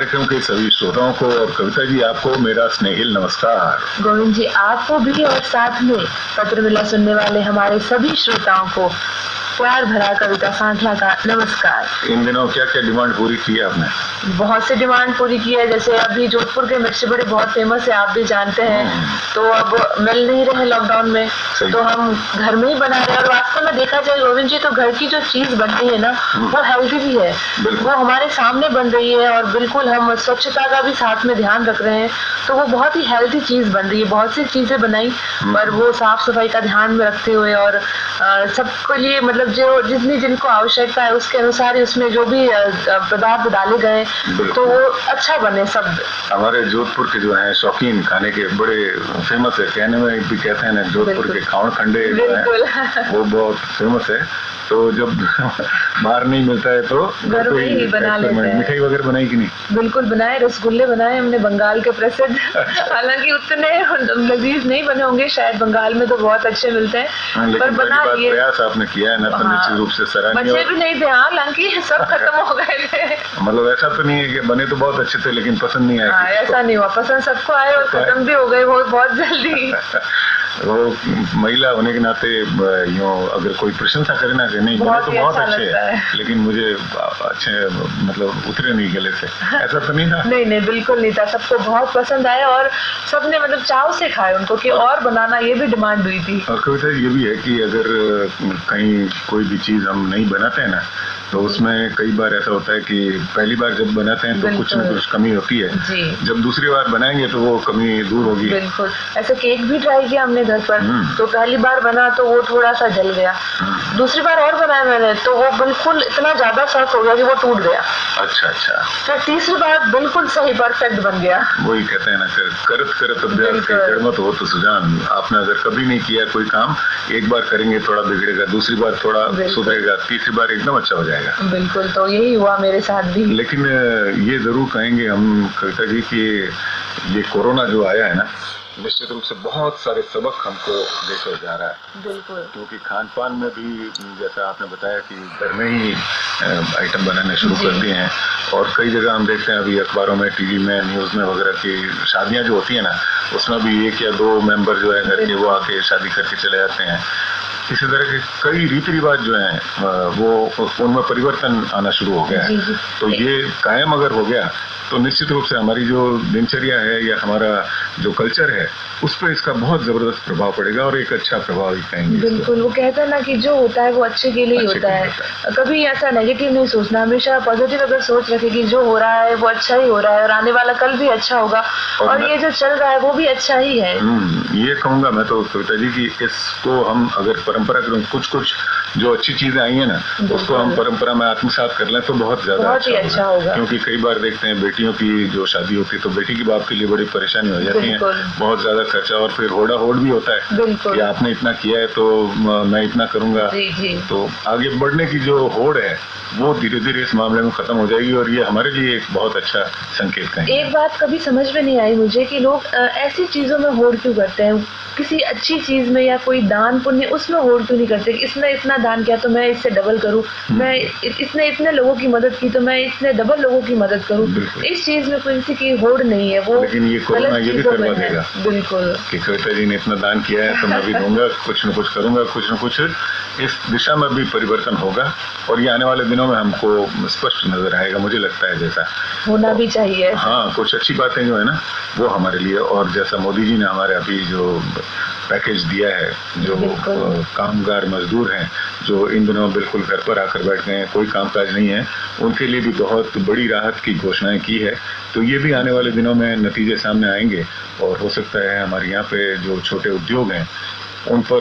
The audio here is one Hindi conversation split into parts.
कार्यक्रम के सभी श्रोताओं को और कविता जी आपको मेरा स्नेहिल नमस्कार। गोविंद जी आपको भी और साथ में पत्र मिला सुनने वाले हमारे सभी श्रोताओं को प्यार भरा कविता सांठला का नमस्कार। इन दिनों क्या क्या डिमांड पूरी की है आपने? बहुत से डिमांड पूरी की है, जैसे अभी जोधपुर के मिर्ची बड़े बहुत फेमस है, आप भी जानते हैं। तो अब मिल नहीं रहे लॉकडाउन में, तो हम घर में ही बना रहे हैं। और वास्तव में देखा जाए गोविंद जी तो घर की जो चीज बनती है ना वो हेल्दी भी है, वो हमारे सामने बन रही है और बिल्कुल हम स्वच्छता का भी साथ में ध्यान रख रहे हैं, तो वो बहुत ही हेल्दी चीज बन रही है। बहुत सी चीजें बनाई पर वो साफ सफाई का ध्यान में रखते हुए और सबके लिए मतलब जो जितनी जिनको आवश्यकता है उसके अनुसार उसमें जो भी पदार्थ डाले गए तो वो अच्छा बने। सब हमारे जोधपुर के जो है शौकीन खाने के बड़े फेमस है, कहने में भी कहते हैं ना जोधपुर के खावण खंडे वो बहुत फेमस है। तो जब बाहर नहीं मिलता है तो घर में ही बना लेते हैं। मिठाई वगैरह बनाई कि नहीं? बिल्कुल बनाए, रसगुल्ले बनाए हमने बंगाल के प्रसिद्ध। हालांकि उतने लजीज नहीं बने होंगे शायद, बंगाल में तो बहुत अच्छे मिलते हैं, पर बना लिए। प्रयास आपने किया है ना, तो निश्चित रूप से सराहनीय। बच्चे भी नहीं थे हालांकि सब खत्म हो गए थे। मतलब ऐसा तो नहीं है कि बने तो बहुत अच्छे थे लेकिन पसंद नहीं आया? ऐसा नहीं हुआ, पसंद सबको आए और खत्म भी हो गए वो बहुत जल्दी। वो महिला होने के नाते यूँ अगर कोई प्रशंसा करे ना कि नहीं बने तो बहुत अच्छे है, लेकिन मुझे अच्छे मतलब उतरे नहीं गले से, ऐसा तो नहीं था? नहीं बिल्कुल नहीं था, सबको बहुत पसंद आया और सबने मतलब चाव से खाए उनको कि और बनाना, ये भी डिमांड हुई थी। और कविता ये भी है कि अगर कहीं कोई भी चीज हम नहीं बनाते हैं ना तो उसमें कई बार ऐसा होता है कि पहली बार जब बनाते हैं तो कुछ न कुछ कमी होती है, जब दूसरी बार बनाएंगे तो वो कमी दूर होगी। बिल्कुल, ऐसे केक भी ट्राई किया हमने घर पर, तो पहली बार बना तो वो थोड़ा सा जल गया, दूसरी बार और बनाया मैंने तो वो बिल्कुल इतना ज्यादा सॉफ्ट हो गया कि वो टूट गया। अच्छा। फिर तीसरी बार बिल्कुल सही परफेक्ट बन गया। वही कहते हैं ना करत अभ्यास की जड़ मत हो तो सुजान। आपने अगर कभी नहीं किया कोई काम, एक बार करेंगे थोड़ा बिगड़ेगा, दूसरी बार थोड़ा सुधरेगा, तीसरी बार एकदम अच्छा हो जाएगा। बिल्कुल, तो यही हुआ मेरे साथ भी। लेकिन ये जरूर कहेंगे हम कविता जी कि ये कोरोना जो आया है ना निश्चित रूप से बहुत सारे सबक हमको देकर जा रहा है। बिल्कुल, क्योंकि खान पान में भी जैसा आपने बताया कि घर में ही आइटम बनाने शुरू कर दिए हैं और कई जगह हम देखते हैं अभी अखबारों में, टीवी में, न्यूज़ में वगैरह की शादियां जो होती है ना उसमें भी 1 या 2 मेंबर जो है घर के वो आके शादी करके चले जाते हैं। इसी तरह के कई रीति रिवाज जो हैं वो उनमें परिवर्तन आना शुरू हो गया है। तो ये कायम अगर हो गया तो निश्चित रूप से हमारी जो दिनचर्या है या हमारा जो कल्चर है उस पर इसका बहुत जबरदस्त प्रभाव पड़ेगा और एक अच्छा प्रभाव ही कहेंगे। बिल्कुल, वो कहते हैं ना कि जो होता है वो अच्छे के लिए ही होता है। कभी ऐसा नेगेटिव नहीं सोचना, हमेशा पॉजिटिव अगर सोच रखे कि जो हो रहा है वो अच्छा ही हो रहा है और आने वाला कल भी अच्छा होगा और ये जो चल रहा है वो भी अच्छा ही है। ये कहूँगा मैं तो कविता जी कि इसको हम अगर परंपरा करें, कुछ जो अच्छी चीजें आई है ना उसको हम परंपरा में आत्मसात कर लें तो बहुत ज्यादा अच्छा होगा। क्योंकि कई बार देखते हैं बेटियों की जो शादी होती है तो बेटी की बाप के लिए बड़ी परेशानी हो जाती है, बहुत ज्यादा खर्चा और फिर होड़ा होड़ भी होता है कि आपने इतना किया है तो मैं इतना करूंगा। तो आगे बढ़ने की जो होड़ है वो धीरे धीरे इस मामले में खत्म हो जाएगी और ये हमारे लिए एक बहुत अच्छा संकेत है। एक बात कभी समझ में नहीं आई मुझे कि लोग ऐसी चीजों में होड़ क्यों करते हैं, किसी अच्छी चीज में या कोई दान पुण्य उसमें होड़ क्यों नहीं करते? इसने इतना दान किया तो मैं इससे डबल करूं, मैं इसने इतने लोगों की मदद की तो मैं इसने डबल लोगों की मदद करूं। इस चीज में कोई की होड़ नहीं है, वो लेकिन ये कोरोना ये भी करवा देगा। बिल्कुल, कि कविता जी ने इतना दान किया है तो मैं भी दूंगा, कुछ न कुछ करूंगा, कुछ न कुछ इस दिशा में भी परिवर्तन होगा और ये आने वाले दिनों में हमको स्पष्ट नजर आएगा, मुझे लगता है जैसा होना भी चाहिए। हाँ, कुछ अच्छी बातें जो है ना वो हमारे लिए, और जैसा मोदी जी ने हमारे अभी जो पैकेज दिया है, जो कामगार मजदूर हैं जो इन दिनों बिल्कुल घर पर आकर बैठ गए हैं, कोई कामकाज नहीं है, उनके लिए भी बहुत बड़ी राहत की घोषणाएं की है। तो ये भी आने वाले दिनों में नतीजे सामने आएंगे और हो सकता है हमारे यहाँ पे जो छोटे उद्योग हैं उन पर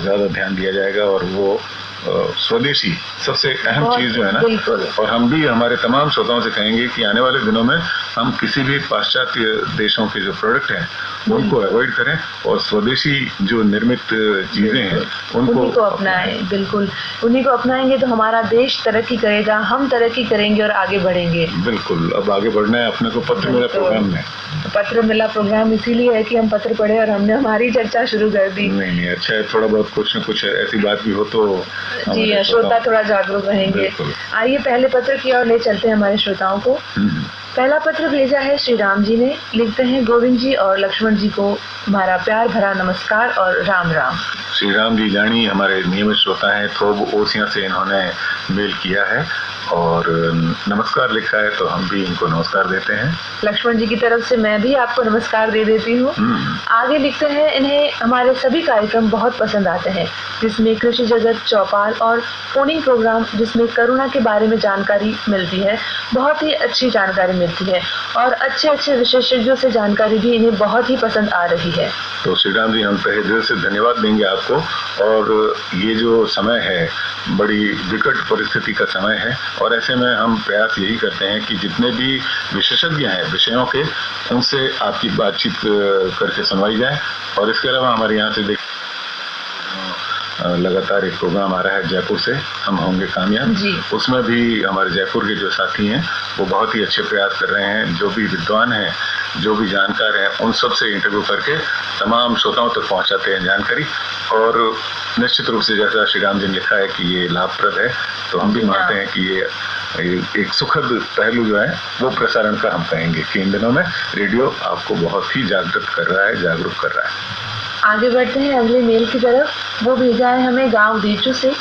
ज़्यादा ध्यान दिया जाएगा और वो स्वदेशी सबसे अहम चीज जो है ना, और हम भी हमारे तमाम श्रोताओं से कहेंगे कि आने वाले दिनों में हम किसी भी पाश्चात्य देशों के जो प्रोडक्ट हैं उनको अवॉइड करें और स्वदेशी जो निर्मित चीजें हैं उनको अपनाएं। बिल्कुल, उन्हीं को अपनाएंगे तो हमारा देश तरक्की करेगा, हम तरक्की करेंगे और आगे बढ़ेंगे। बिल्कुल, अब आगे बढ़ना है अपने को पत्र मिला प्रोग्राम में। पत्र मिला प्रोग्राम इसीलिए है कि हम पत्र पढ़े और हमने हमारी चर्चा शुरू कर दी। नहीं, अच्छा है, थोड़ा बहुत कुछ न कुछ ऐसी बात भी हो तो जी, श्रोता थोड़ा जागरूक रहेंगे। आइए पहले पत्र की ओर ले चलते हैं हमारे श्रोताओं को। पहला पत्र भेजा है श्री राम जी ने। लिखते हैं, गोविंद जी और लक्ष्मण जी को हमारा प्यार भरा नमस्कार और राम राम। श्री राम जी जानी हमारे नियमित श्रोता हैं, थोब ओसिया से इन्होंने मेल किया है और नमस्कार लिखा है, तो हम भी इनको नमस्कार देते हैं। लक्ष्मण जी की तरफ से मैं भी आपको नमस्कार दे देती हूँ। आगे लिखते हैं, इन्हें हमारे सभी कार्यक्रम बहुत पसंद आते हैं, जिसमें कृषि जगत, चौपाल और फोनिंग प्रोग्राम जिसमें करुणा के बारे में जानकारी मिलती है, बहुत ही अच्छी जानकारी मिलती है और अच्छे अच्छे विशेषज्ञों से जानकारी भी इन्हें बहुत ही पसंद आ रही है। तो श्री राम जी हम तहे दिल से धन्यवाद देंगे आपको। और ये जो समय है बड़ी विकट परिस्थिति का समय है और ऐसे में हम प्रयास यही करते हैं कि जितने भी विशेषज्ञ हैं विषयों के, उनसे आपकी बातचीत करके सुनवाई जाए। और इसके अलावा हमारे यहाँ से लगातार एक प्रोग्राम आ रहा है जयपुर से, हम होंगे कामयाब। उसमें भी हमारे जयपुर के जो साथी हैं वो बहुत ही अच्छे प्रयास कर रहे हैं। जो भी विद्वान हैं, जो भी जानकार हैं, उन सब से इंटरव्यू करके तमाम श्रोताओं तक पहुंचाते हैं जानकारी। और निश्चित रूप से जैसा श्री राम जी ने लिखा है कि ये लाभप्रद है, तो हम भी मानते हैं कि ये एक सुखद पहलू जो है वो प्रसारण का हम कहेंगे कि इन दिनों में रेडियो आपको बहुत ही जागृत कर रहा है, जागरूक कर रहा है। आगे बढ़ते हैं अगले मेल की तरफ। वो भेजा है हमें गांव दीचू से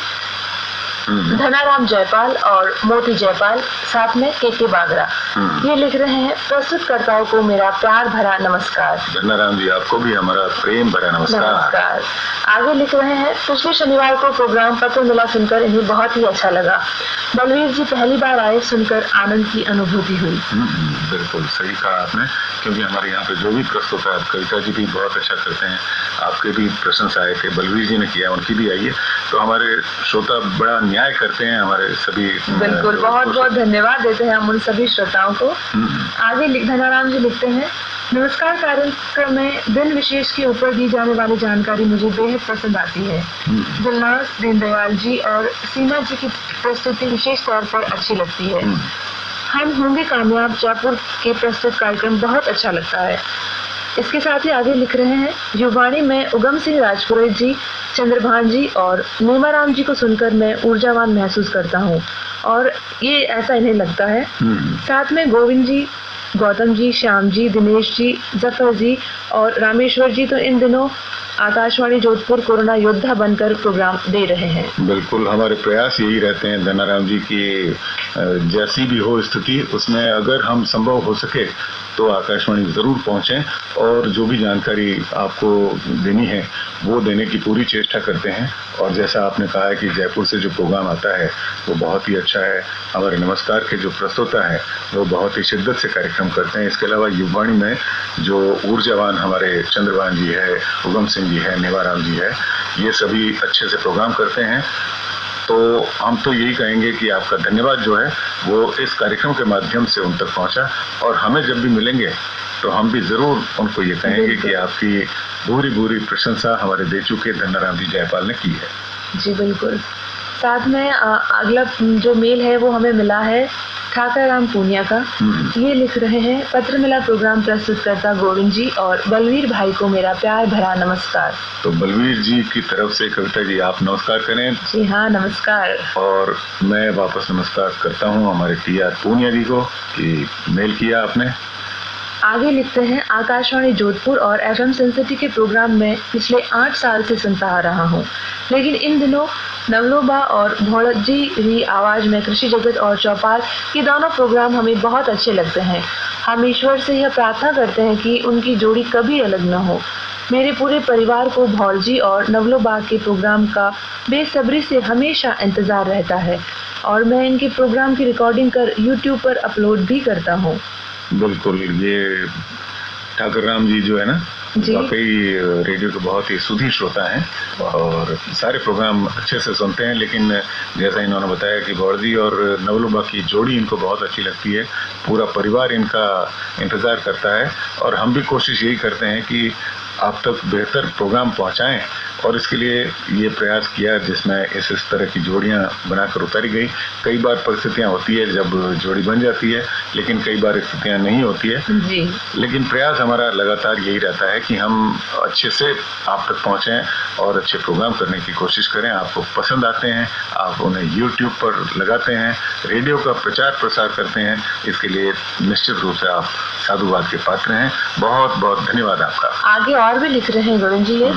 धनाराम जयपाल और मोती जयपाल, साथ में के बागरा। ये लिख रहे हैं, प्रस्तुतकर्ताओं को मेरा प्यार भरा नमस्कार। धनाराम जी आपको भी हमारा प्रेम भरा नमस्कार। आगे लिख रहे हैं, पिछले शनिवार को प्रोग्राम पत्र मिला सुनकर इन्हें बहुत ही अच्छा लगा। बलवीर जी पहली बार आए, सुनकर आनंद की अनुभूति हुई। बिल्कुल सही कहा आपने, क्योंकि हमारे यहाँ पे जो भी प्रस्तुत है, कविता जी भी बहुत अच्छा करते हैं, आपके भी प्रशंसा आए थे, बलवीर जी ने किया, उनकी भी आई है। तो हमारे श्रोता बड़ा न्याय करते हैं हमारे सभी। बिल्कुल, बहुत बहुत धन्यवाद देते हैं हम उन सभी श्रोताओं को। आगे धनाराम जी लिखते हैं, नमस्कार, कार्यक्रम में दिन विशेष के ऊपर दी जाने वाली जानकारी मुझे बेहद पसंद आती है। दिलनाज, दीनदयाल जी और सीमा जी की प्रस्तुति विशेष तौर पर अच्छी लगती है। हम होंगे कामयाब जयपुर के प्रस्तुत कार्यक्रम बहुत अच्छा लगता है। इसके साथ ही आगे लिख रहे हैं, युवाणी में उगम सिंह राजपुरोहित जी, चंद्रभान जी और नेमाराम जी को सुनकर मैं ऊर्जावान महसूस करता हूँ और ये ऐसा इन्हें लगता है। साथ में गोविंद जी, गौतम जी, श्याम जी, दिनेश जी, जफर जी और रामेश्वर जी तो इन दिनों आकाशवाणी जोधपुर कोरोना योद्धा बनकर प्रोग्राम दे रहे हैं। बिल्कुल, हमारे प्रयास यही रहते हैं धनाराम जी की जैसी भी हो स्थिति, उसमें अगर हम संभव हो सके तो आकाशवाणी जरूर पहुंचें और जो भी जानकारी आपको देनी है वो देने की पूरी चेष्टा करते हैं। और जैसा आपने कहा है कि जयपुर से जो प्रोग्राम आता है वो बहुत ही अच्छा है। हमारे नमस्कार के जो प्रस्तुता है वो बहुत ही शिद्दत से कार्यक्रम करते हैं। इसके अलावा युवाणी में जो ऊर्जावान हमारे चंद्रभान जी है, उगम सिंह जी है, नेवाराम जी है, ये सभी अच्छे से प्रोग्राम करते हैं। तो हम तो यही कहेंगे कि आपका धन्यवाद जो है वो इस कार्यक्रम के माध्यम से उन तक पहुंचा, और हमें जब भी मिलेंगे तो हम भी जरूर उनको ये कहेंगे कि आपकी पूरी पूरी प्रशंसा हमारे दे चुके धनाराम जी जयपाल ने की है। जी बिल्कुल। साथ में अगला जो मेल है वो हमें मिला है ठाकर राम पूनिया का। ये लिख रहे हैं, पत्र मिला प्रोग्राम प्रस्तुत करता गोविंद जी और बलवीर भाई को मेरा प्यार भरा नमस्कार। तो बलवीर जी की तरफ से कविता जी आप नमस्कार करें। जी हाँ, नमस्कार। और मैं वापस नमस्कार करता हूँ हमारे टी.आर. पूनिया जी को कि मेल किया आपने। आगे लिखते हैं, आकाशवाणी जोधपुर और FM सिटी के प्रोग्राम में पिछले 8 साल से सुनता आ रहा हूँ, लेकिन इन दिनों नवलोबा और भोड़क जी की आवाज़ में कृषि जगत और चौपाल ये दोनों प्रोग्राम हमें बहुत अच्छे लगते हैं। हम ईश्वर से यह प्रार्थना करते हैं कि उनकी जोड़ी कभी अलग न हो। मेरे पूरे परिवार को भौल जी और नवलोबा के प्रोग्राम का बेसब्री से हमेशा इंतज़ार रहता है और मैं इनके प्रोग्राम की रिकॉर्डिंग कर YouTube पर अपलोड भी करता हूँ। बिल्कुल, ये ठाकर राम जी जो है ना, वाकई रेडियो के बहुत ही सुधी श्रोता हैं और सारे प्रोग्राम अच्छे से सुनते हैं। लेकिन जैसा इन्होंने बताया कि भौड़जी और नवलोबा की जोड़ी इनको बहुत अच्छी लगती है, पूरा परिवार इनका इंतज़ार करता है और हम भी कोशिश यही करते हैं कि आप तक बेहतर प्रोग्राम पहुंचाएं और इसके लिए ये प्रयास किया जिसमें इस तरह की जोड़ियां बनाकर उतारी गई। कई बार परिस्थितियां होती है जब जोड़ी बन जाती है, लेकिन कई बार स्थितियां नहीं होती है जी। लेकिन प्रयास हमारा लगातार यही रहता है कि हम अच्छे से आप तक पहुंचें और अच्छे प्रोग्राम करने की कोशिश करें। आपको पसंद आते हैं, आप उन्हें YouTube पर लगाते हैं, रेडियो का प्रचार प्रसार करते हैं, इसके लिए निश्चित रूप से आप साधुवाद के पात्र हैं। बहुत बहुत धन्यवाद आपका। आगे और भी लिख रहे हैं गोविंद जी ये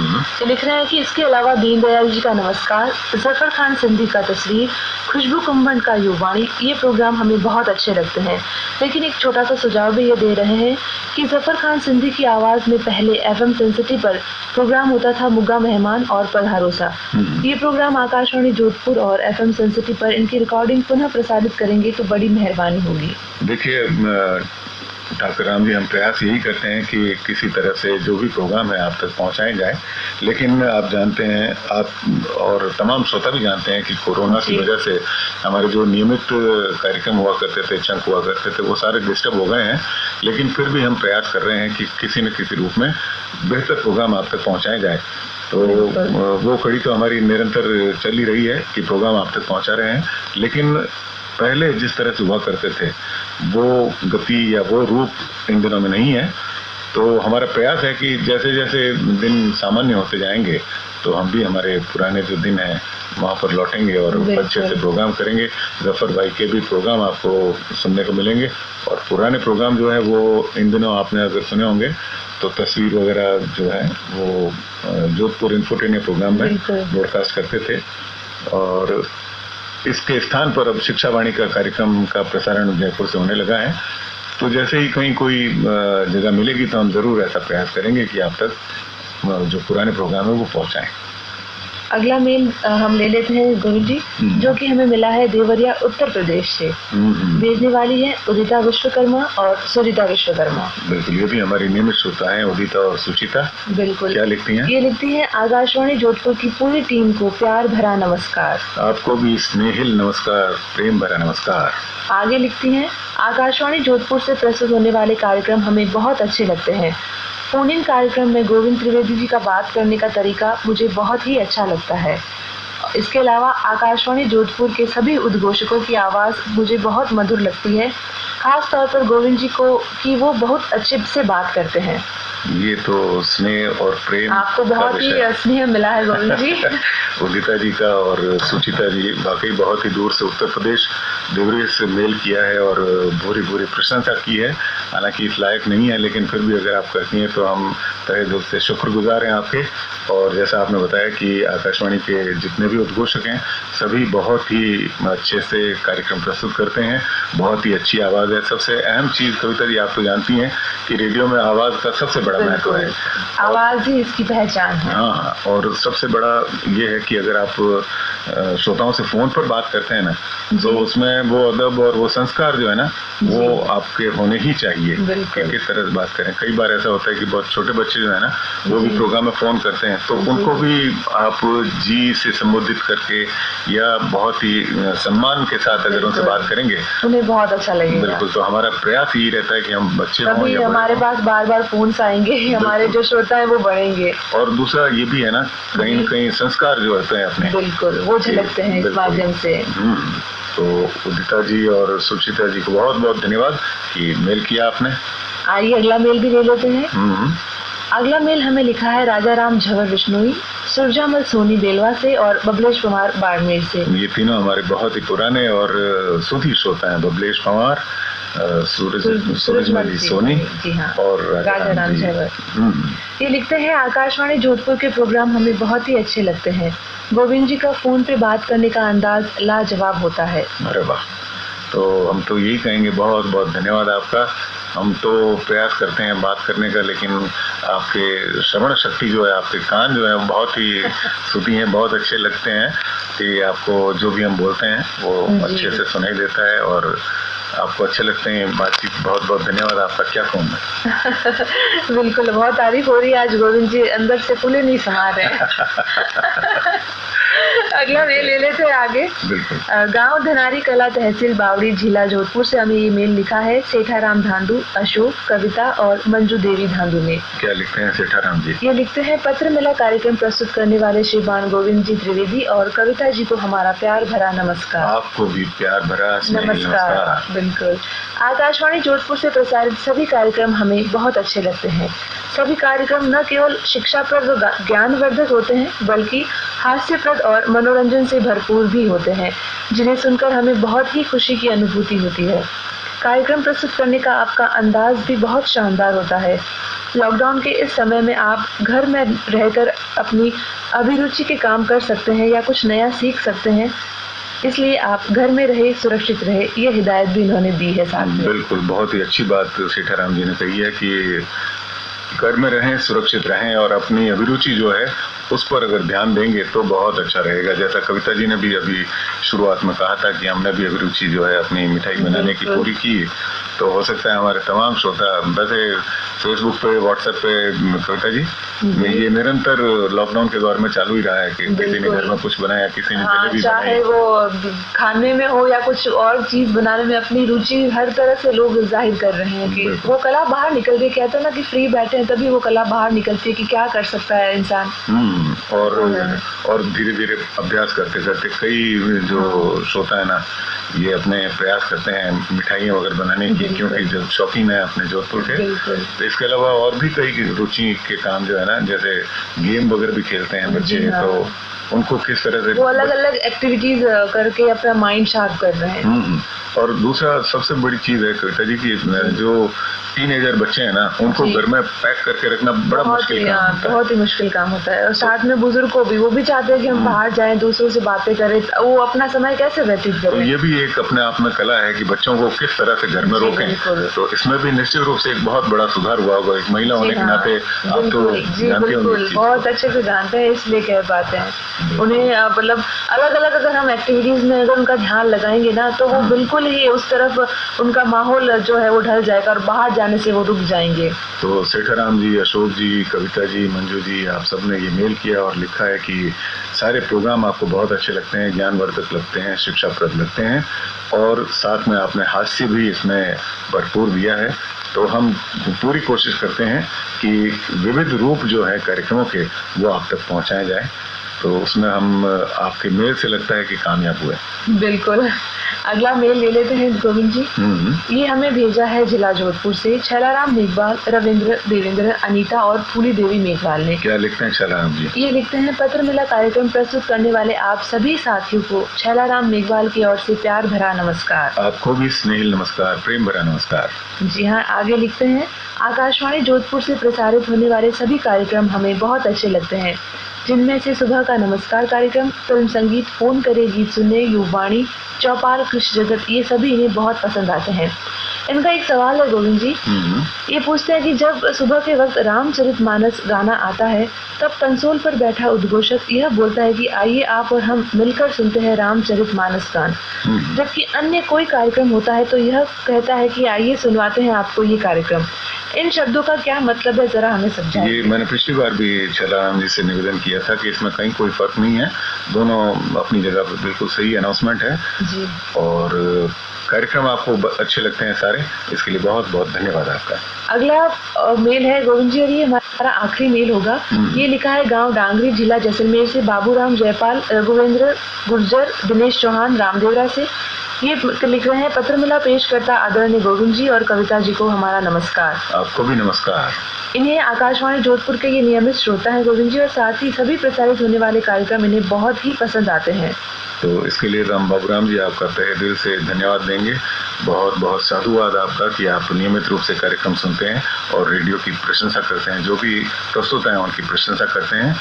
लिख रहे हैं कि इसके अलावा दीनदयाल जी का नमस्कार, जफर खान सिंधी का तस्वीर, खुशबू कुंभन का युवाणी, ये प्रोग्राम हमें बहुत अच्छे लगते हैं। लेकिन एक छोटा सा सुझाव भी ये दे रहे हैं कि जफर खान सिंधी की आवाज में पहले FM सेंसिटी पर प्रोग्राम होता था मुग्गा मेहमान और पधारोसा। ये प्रोग्राम आकाशवाणी जोधपुर और FM सेंसिटी पर इनकी रिकॉर्डिंग पुनः प्रसारित करेंगे तो बड़ी मेहरबानी होगी। देखिए डॉक्टर राम जी, हम प्रयास यही करते हैं कि किसी तरह से जो भी प्रोग्राम है आप तक पहुंचाए जाए, लेकिन आप जानते हैं, आप और तमाम श्रोता भी जानते हैं कि कोरोना की वजह से हमारे जो नियमित कार्यक्रम हुआ करते थे, चंक हुआ करते थे, वो सारे डिस्टर्ब हो गए हैं। लेकिन फिर भी हम प्रयास कर रहे हैं कि किसी न किसी रूप में बेहतर प्रोग्राम आप तक पहुँचाए जाए। तो वो कड़ी तो हमारी निरंतर चल ही रही है कि प्रोग्राम आप तक पहुँचा रहे हैं, लेकिन पहले जिस तरह से हुआ करते थे वो गति या वो रूप इन दिनों में नहीं है। तो हमारा प्रयास है कि जैसे जैसे दिन सामान्य होते जाएंगे तो हम भी हमारे पुराने जो दिन हैं वहाँ पर लौटेंगे और अच्छे से प्रोग्राम करेंगे। जफर भाई के भी प्रोग्राम आपको सुनने को मिलेंगे और पुराने प्रोग्राम जो है वो इन दिनों आपने अगर सुने होंगे तो तस्वीर वगैरह जो है वो जोधपुर इन्फोटेनिया प्रोग्राम में ब्रॉडकास्ट करते थे और इसके स्थान पर अब शिक्षा वाणी का कार्यक्रम का प्रसारण जयपुर से होने लगा है। तो जैसे ही कहीं कोई जगह मिलेगी तो हम जरूर ऐसा प्रयास करेंगे कि आप तक जो पुराने प्रोग्राम है वो पहुंचाएं। अगला मेल हम ले लेते हैं गोविंद जी, जो कि हमें मिला है देवरिया उत्तर प्रदेश से। भेजने वाली है उदिता विश्वकर्मा और सुचिता विश्वकर्मा। बिल्कुल, ये भी हमारी नियमित श्रोता है उदिता और सुचिता। बिल्कुल। क्या लिखती हैं? ये लिखती हैं आकाशवाणी जोधपुर की पूरी टीम को प्यार भरा नमस्कार। आपको भी स्नेहिल नमस्कार, प्रेम भरा नमस्कार। आगे लिखती हैं आकाशवाणी जोधपुर से प्रस्तुत होने वाले कार्यक्रम हमें बहुत अच्छे लगते हैं। फोन इन कार्यक्रम में गोविंद त्रिवेदी जी का बात करने का तरीका मुझे बहुत ही अच्छा लगता है। इसके अलावा आकाशवाणी जोधपुर के सभी उद्घोषकों की आवाज़ मुझे बहुत मधुर लगती है, खास तौर पर गोविंद जी को कि वो बहुत अच्छे से बात करते हैं। ये तो स्नेह और प्रेम आपको बहुत ही स्नेह मिला है गोविंद जी। उदिता जी का और सुचिता जी वाकई बहुत ही दूर से उत्तर प्रदेश देवरिया से मेल किया है और भूरी भूरी प्रशंसा की है। हालांकि इस लायक नहीं है, लेकिन फिर भी अगर आप करती हैं तो हम तहे दिल से शुक्रगुजार हैं आपके। और जैसा आपने बताया कि आकाशवाणी के जितने भी उद्घोषक हैं सभी बहुत ही अच्छे से कार्यक्रम प्रस्तुत करते हैं, बहुत ही अच्छी आवाज़ है। सबसे अहम चीज़ कविता जी आप तो जानती हैं कि रेडियो में आवाज़ का सबसे बड़ा महत्व है, आवाज़ ही इसकी पहचान है। हाँ, और सबसे बड़ा ये है कि अगर आप श्रोताओं से फ़ोन पर बात करते हैं ना तो उसमें वो अदब और वो संस्कार जो है ना वो आपके होने ही चाहिए कि किस तरह से बात करें। कई बार ऐसा होता है कि बहुत छोटे बच्चे जो है ना वो भी प्रोग्राम में फ़ोन करते हैं तो उनको भी आप जी से संबोधित करके या बहुत ही सम्मान के साथ अगर उनसे बात करेंगे उन्हें बहुत अच्छा लगेगा। बिल्कुल, तो हमारा प्रयास यही रहता है कि हम बच्चे हों या हमारे पास बार बार फोन आएंगे, हमारे जो श्रोता है वो बढ़ेंगे। और दूसरा ये भी है ना कहीं न कहीं संस्कार जो होते हैं अपने बिल्कुल वो झलकते हैं इस माध्यम से। तो उदिता जी और सुचिता जी को बहुत बहुत धन्यवाद कि मेल किया आपने। आइए अगला मेल भी ले लेते हैं। अगला मेल हमें लिखा है राजा राम झवर विश्नोई, सुरजामल सोनी बेलवा से और बबलेश कुमार बाड़मेर से। ये तीनों हमारे बहुत ही पुराने और सुधी श्रोता हैं, बबलेश कुमार, सूरजमल सोनी और राजा राम झवर। ये लिखते हैं आकाशवाणी जोधपुर के प्रोग्राम हमें बहुत ही अच्छे लगते हैं। गोविंद जी का फोन पे बात करने का अंदाज लाजवाब होता है। अरे वाह, तो हम तो यही कहेंगे बहुत बहुत धन्यवाद आपका। हम तो प्रयास करते हैं बात करने का, लेकिन आपके श्रवण शक्ति जो है, आपके कान जो है बहुत ही सुधी हैं, बहुत अच्छे लगते हैं कि आपको जो भी हम बोलते हैं वो अच्छे से सुनाई देता है और आपको अच्छे लगते हैं बातचीत। बहुत बहुत धन्यवाद आपका, क्या कहूँ मैं। बिल्कुल, बहुत तारीफ हो रही है आज गोविंद जी, अंदर से फूले नहीं समा रहे। अगला मेल ले लेते हैं आगे। बिल्कुल। गांव धनारी कला, तहसील बावड़ी, जिला जोधपुर से हमें ये मेल लिखा है सेठाराम धांधु, अशोक, कविता और मंजू देवी धांधु ने। क्या लिखते हैं सेठाराम जी? ये लिखते हैं, पत्र मिला कार्यक्रम प्रस्तुत करने वाले श्रीमान गोविंद जी त्रिवेदी और कविता जी को हमारा प्यार भरा नमस्कार। आपको भी प्यार भरा नमस्कार। बिल्कुल। आकाशवाणी जोधपुर से प्रसारित सभी कार्यक्रम हमें बहुत अच्छे लगते हैं। सभी कार्यक्रम न केवल शिक्षाप्रद व ज्ञानवर्धक होते हैं बल्कि हास्यप्रद और मनोरंजन से भरपूर भी होते हैं, जिन्हें सुनकर हमें बहुत ही खुशी की अनुभूति होती है। कार्यक्रम प्रस्तुत करने का आपका अंदाज भी बहुत शानदार होता है। लॉकडाउन के इस समय में आप घर में रहकर अपनी अभिरुचि के काम कर सकते हैं या कुछ नया सीख सकते हैं, इसलिए आप घर में रहे, सुरक्षित रहे, ये हिदायत भी इन्होंने दी है साथ में। बिल्कुल, बहुत ही अच्छी बात सेठाराम जी ने कही है कि घर में रहें, सुरक्षित रहें और अपनी अभिरुचि जो है उस पर अगर ध्यान देंगे तो बहुत अच्छा रहेगा। जैसा कविता जी ने भी अभी शुरुआत में कहा था कि हमने भी अभिरुचि जो है अपनी मिठाई बनाने की पूरी की, तो हो सकता है हमारे तमाम श्रोता, वैसे फेसबुक पे, व्हाट्सएप पे कविता जी ये निरंतर लॉकडाउन के दौर में चालू ही रहा है कि किसी ने घर में कुछ बनाया, किसी ने जलेबी बनाई, चाहे वो खाने में हो या कुछ और चीज बनाने में अपनी रुचि हर तरह से लोग जाहिर कर रहे हैं कि वो कला बाहर निकल के, कहते हैं ना कि फ्री बैठे हैं तभी वो कला बाहर निकलती है कि क्या कर सकता है इंसान। और धीरे धीरे अभ्यास करते करते कई जो श्रोता है ना ये अपने प्रयास करते हैं मिठाइयाँ वगैरह बनाने की, क्योंकि जो शौकीन है अपने जोधपुर के। तो इसके अलावा और भी कई रुचि के काम जो है ना, जैसे गेम वगैरह भी खेलते हैं बच्चे, तो उनको किस तरह से वो अलग अलग एक्टिविटीज करके अपना माइंड शार्प कर रहे हैं। और दूसरा सबसे बड़ी चीज है कविता जी की, जो टीनेजर बच्चे हैं ना उनको घर में पैक करके रखना बड़ा मुश्किल काम होता है। बहुत ही मुश्किल काम होता है। और साथ में बुजुर्ग को भी, वो भी चाहते हैं कि हम बाहर जाएं, दूसरों से बातें करें, वो अपना समय कैसे व्यतीत करें। तो ये भी एक अपने आप में कला है कि बच्चों को किस तरह से घर में रोकें। तो इसमें भी निश्चित रूप से एक बहुत बड़ा सुधार हुआ होगा। एक महिला होने के नाते आप तो जानते होंगे, बहुत अच्छे से जानते हैं, इसलिए कह पाते हैं। उन्हें मतलब अलग अलग अगर हम एक्टिविटीज में अगर उनका ध्यान लगाएंगे ना तो वो बिल्कुल ही उस तरफ उनका माहौल जो है वो ढल जाएगा और बाहर जाने से वो रुक जाएंगे। तो सेठाराम जी, अशोक जी, कविता जी, मंजू जी, आप सबने ये मेल किया और लिखा है कि सारे प्रोग्राम आपको बहुत अच्छे लगते हैं, ज्ञानवर्धक लगते हैं, शिक्षाप्रद लगते हैं और साथ में आपने हास्य भी इसमें भरपूर दिया है। तो हम पूरी कोशिश करते हैं कि विविध रूप जो है कार्यक्रमों के वो आप तक पहुंचाए जाए। तो उसमें हम आपके मेल से लगता है कि कामयाब हुए। बिल्कुल। अगला मेल ले लेते हैं गोविंद जी। ये हमें भेजा है जिला जोधपुर से छैलाराम मेघवाल, रविंद्र, देवेंद्र, अनीता और फूली देवी मेघवाल ने। क्या लिखते हैं छैलाराम जी? ये लिखते हैं, पत्र मिला कार्यक्रम प्रस्तुत करने वाले आप सभी साथियों को छैलाराम मेघवाल की ओर से प्यार भरा नमस्कार। आपको भी स्नेहिल नमस्कार, प्रेम भरा नमस्कार। जी हाँ, आगे लिखते हैं, आकाशवाणी जोधपुर से प्रसारित होने वाले सभी कार्यक्रम हमें बहुत अच्छे लगते हैं, जिनमें से सुबह का नमस्कार कार्यक्रम, फिल्म संगीत, फोन करे गीत सुनने, युवाणी, चौपाल, कृषि जगत, ये सभी इन्हें बहुत पसंद आते हैं। इनका एक सवाल है गोविंद जी, ये पूछते हैं कि जब सुबह के वक्त रामचरितमानस गाना आता है तब कंसोल पर बैठा उद्घोषक यह बोलता है कि आइए आप और हम मिलकर सुनते हैं रामचरितमानस गान, जबकि अन्य कोई कार्यक्रम होता है तो यह कहता है कि आइए सुनवाते हैं आपको ये कार्यक्रम। इन शब्दों का क्या मतलब है, जरा हमें समझाइए। ये मैंने पिछली बार भी छैलाराम जी से निवेदन किया था कि इसमें कहीं कोई फर्क नहीं है, दोनों अपनी जगह पर बिल्कुल सही अनाउंसमेंट है जी। और कार्यक्रम आपको अच्छे लगते हैं सारे, इसके लिए बहुत बहुत धन्यवाद आपका। अगला मेल है गोविंद जी और ये हमारा आखिरी मेल होगा। ये लिखा है गांव डांगरी, जिला जैसलमेर से बाबूराम, जयपाल, रघुवेंद्र, गुर्जर, दिनेश चौहान, रामदेवरा से। ये लिख रहे हैं, पत्र मिला पेश करता आदरणीय गोविंद जी और कविता जी को हमारा नमस्कार। आपको भी नमस्कार। इन्हें आकाशवाणी जोधपुर के ये नियमित श्रोता है गोविंद जी और साथ ही सभी प्रसारित होने वाले कार्यक्रम इन्हें बहुत ही पसंद आते हैं। तो इसके लिए राम बाबूराम जी आपका तहे दिल से धन्यवाद देंगे। बहुत बहुत साधुवाद आपका कि आप नियमित रूप से कार्यक्रम सुनते हैं और रेडियो की प्रशंसा करते हैं, जो भी प्रस्तुत हैं उनकी प्रशंसा करते हैं।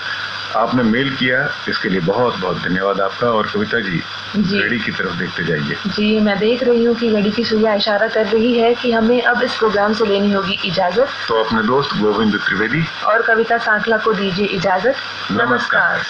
आपने मेल किया, इसके लिए बहुत बहुत धन्यवाद आपका। और कविता जी घड़ी की तरफ देखते जाइए। जी, मैं देख रही हूँ कि घड़ी की सुइयां इशारा कर रही है कि हमें अब इस प्रोग्राम से लेनी होगी इजाजत। तो अपने दोस्त गोविंद त्रिवेदी और कविता सांकला को दीजिए इजाजत। नमस्कार।